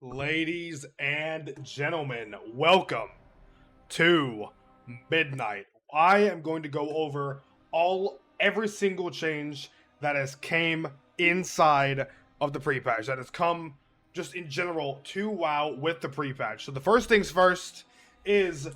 Ladies and gentlemen, welcome to Midnight. I am going to go over every single change that has came inside of the pre-patch, that has come just in general to WoW with the pre-patch. So the first things first is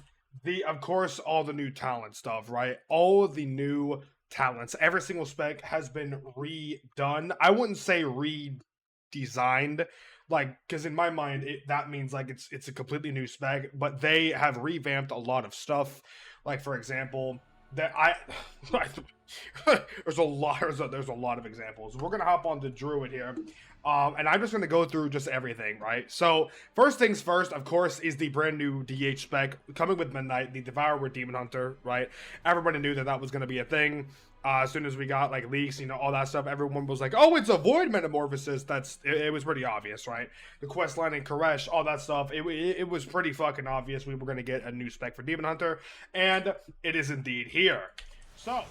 of course, all the new talent stuff, right? All of the new talents, every single spec has been redone. I wouldn't say redesigned, like, because in my mind that means like it's a completely new spec, but they have revamped a lot of stuff. Like, for example, that I there's a lot of examples. We're gonna hop on to Druid here, and I'm just gonna go through just everything, right? So first things first, of course, is the brand new DH spec coming with Midnight, the Devourer Demon Hunter, right? Everybody knew that that was gonna be a thing. As soon as we got like leaks, all that stuff, everyone was like, "Oh, it's a void metamorphosis." It was pretty obvious, right? The quest line in Koresh, all that stuff. It was pretty fucking obvious we were gonna get a new spec for Demon Hunter, and it is indeed here. So.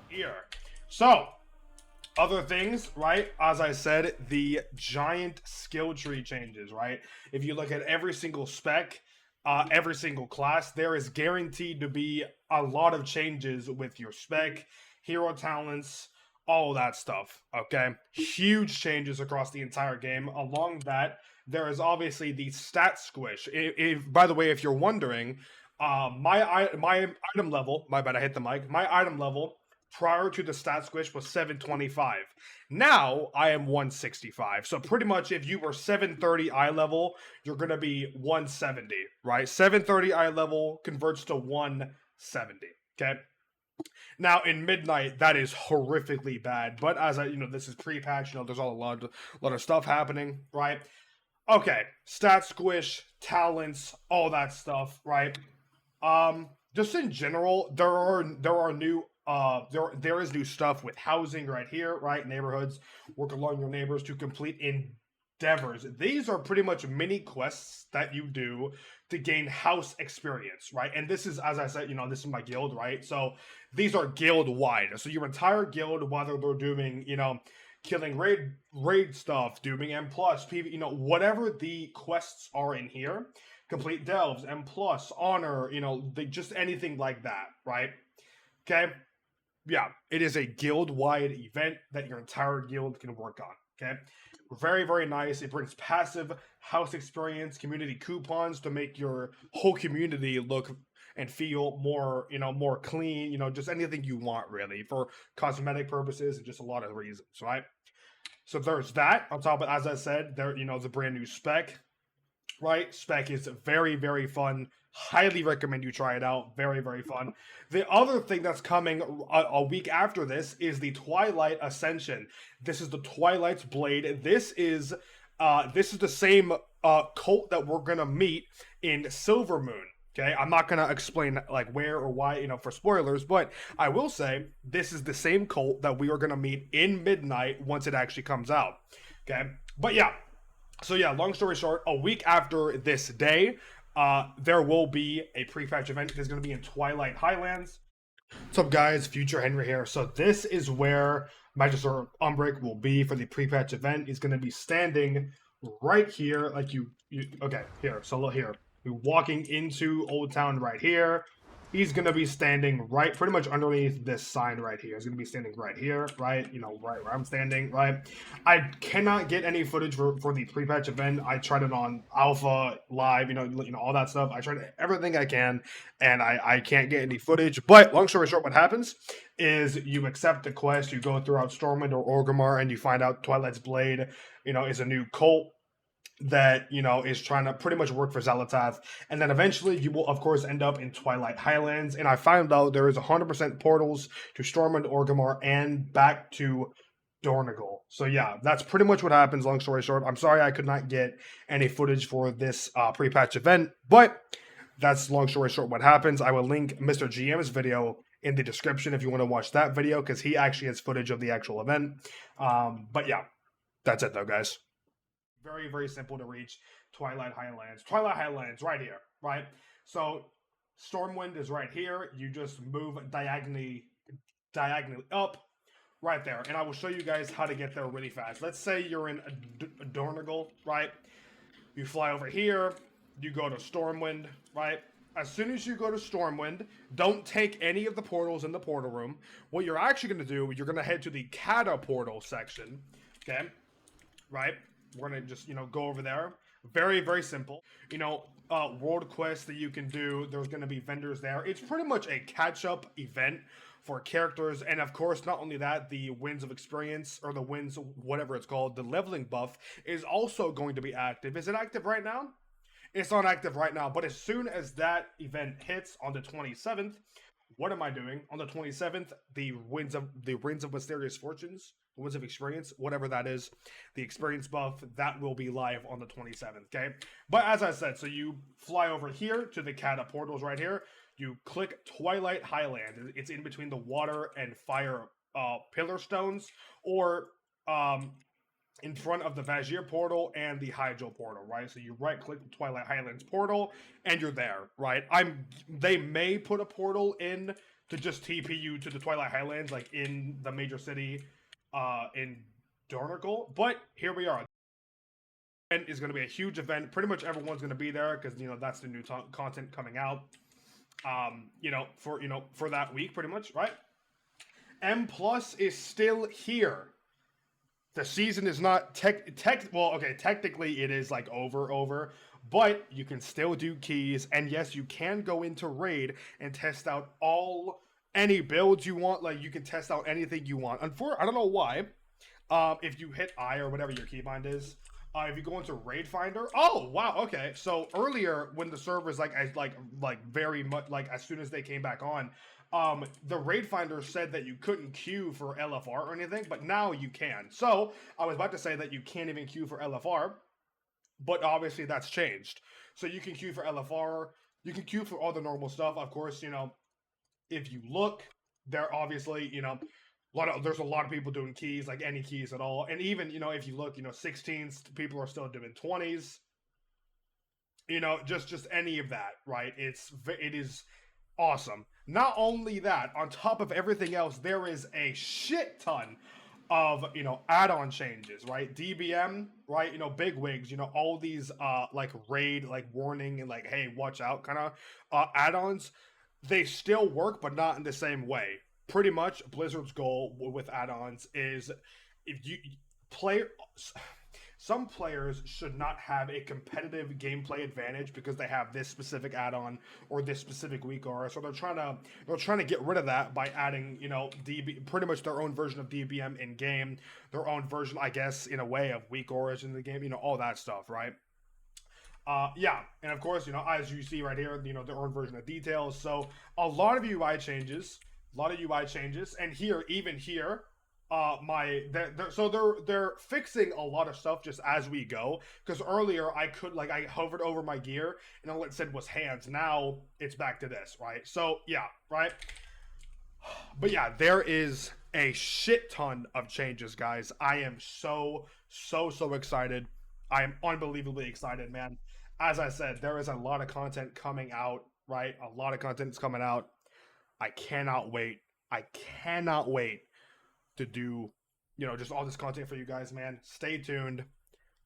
Here. So, other things, right? As I said, the giant skill tree changes, right? If you look at every single spec, every single class, there is guaranteed to be a lot of changes with your spec, hero talents, all that stuff, okay? Huge changes across the entire game. Along that, there is obviously the stat squish. By the way, if you're wondering, my item level, my bad, I hit the mic. My item level prior to the stat squish was 725. Now I am 165. So pretty much if you were 730 eye level, you're going to be 170, right? 730 eye level converts to 170, okay? Now in Midnight, that is horrifically bad, but as this is pre-patch, there's a lot of stuff happening, right? Okay, stat squish, talents, all that stuff, right? Just in general, there are new there is new stuff with housing right here, right? Neighborhoods, work along your neighbors to complete endeavors. These are pretty much mini quests that you do to gain house experience, right? And this is, as I said, this is my guild, right? So these are guild wide. So your entire guild, whether they're doing, killing raid stuff, doing M plus, PV, whatever the quests are in here, complete delves, M plus, honor, just anything like that, right? Okay. Yeah, it is a guild-wide event that your entire guild can work on, okay? Very, very nice. It brings passive house experience, community coupons to make your whole community look and feel more, more clean, just anything you want, really, for cosmetic purposes and just a lot of reasons, right? So there's that. On top of, as I said, there, the brand new spec, right? Spec is very, very fun. Highly recommend you try it out. Very, very fun. The other thing that's coming a week after this is the Twilight Ascension. This is the Twilight's Blade. This is the same cult that we're gonna meet in Silvermoon. Okay, I'm not gonna explain like where or why, for spoilers, but I will say this is the same cult that we are gonna meet in Midnight once it actually comes out. Okay, but yeah. So yeah, long story short, a week after this day, there will be a pre-patch event. It's going to be in Twilight Highlands. What's up, guys? Future Henry here. So this is where Magister Umbric will be for the pre-patch event. He's going to be standing right here, like okay, here. So look here. You're walking into Old Town right here. He's going to be standing pretty much underneath this sign right here. He's going to be standing right here, right? Right where I'm standing, right? I cannot get any footage for the pre-patch event. I tried it on Alpha, Live, all that stuff. I tried everything I can, and I can't get any footage. But long story short, what happens is you accept the quest, you go throughout Stormwind or Orgrimmar, and you find out Twilight's Blade, is a new cult that is trying to pretty much work for Xalatath, and then eventually you will of course end up in Twilight Highlands. And I found out there is 100% portals to Stormwind, Orgrimmar, and back to Dornigal. So yeah, that's pretty much what happens. Long story short, I'm sorry I could not get any footage for this pre-patch event, but that's long story short what happens. I will link Mr. GM's video in the description if you want to watch that video, because he actually has footage of the actual event. But yeah, that's it though, guys. Very, very simple to reach Twilight Highlands. Twilight Highlands right here, right? So Stormwind is right here. You just move diagonally up right there. And I will show you guys how to get there really fast. Let's say you're in Dornagal, right? You fly over here. You go to Stormwind, right? As soon as you go to Stormwind, don't take any of the portals in the portal room. What you're actually going to do, you're going to head to the Cata portal section, okay? Right? We're going to just, go over there. Very, very simple. World quests that you can do. There's going to be vendors there. It's pretty much a catch-up event for characters. And of course, not only that, the Winds of Experience, or the Winds, whatever it's called, the leveling buff is also going to be active. Is it active right now? It's not active right now, but as soon as that event hits on the 27th, what am I doing? On the 27th, the Winds of Mysterious Fortunes, the Winds of Experience, whatever that is, the experience buff, that will be live on the 27th, okay? But as I said, so you fly over here to the Cata portals right here, you click Twilight Highland. It's in between the water and fire pillar stones, or in front of the Vazir portal and the Hyjal portal, right? So you right-click the Twilight Highlands portal, and you're there, right? They may put a portal in to just TP you to the Twilight Highlands, like in the major city, in Dornagal. But here we are. And is going to be a huge event. Pretty much everyone's going to be there because that's the new content coming out. For that week, pretty much, right? M Plus is still here. The season is not technically it is like over, but you can still do keys, and yes, you can go into raid and test out any builds you want. Like, you can test out anything you want. I don't know why. If you hit I or whatever your keybind is, if you go into Raid Finder, oh wow, okay. So earlier when the servers very much as soon as they came back on, the Raid Finder said that you couldn't queue for LFR or anything, but now you can. So I was about to say that you can't even queue for LFR, but obviously that's changed. So you can queue for LFR, you can queue for all the normal stuff. Of course, if you look, there obviously, there's a lot of people doing keys, like any keys at all. And even, if you look, 16s, people are still doing 20s. Just any of that, right? It is awesome. Not only that, on top of everything else, there is a shit ton of, add-on changes, right? DBM, right? Big wigs, all these, raid, warning, and hey, watch out kind of add-ons. They still work, but not in the same way. Pretty much, Blizzard's goal with add-ons is some players should not have a competitive gameplay advantage because they have this specific add-on or this specific weak aura. So they're trying to get rid of that by adding, pretty much their own version of DBM in game, their own version, I guess, in a way, of weak auras in the game, all that stuff, right? Yeah, and of course, as you see right here, their own version of details. So a lot of UI changes, and even here. They're fixing a lot of stuff just as we go, because earlier I hovered over my gear and all it said was hands. Now it's back to this, right? So yeah, right. But yeah, there is a shit ton of changes, guys. I am so excited. I am unbelievably excited, man. As I said, there is a lot of content coming out, right? A lot of content is coming out. I cannot wait to do, just all this content for you guys, man. Stay tuned,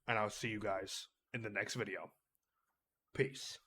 and I'll see you guys in the next video. Peace.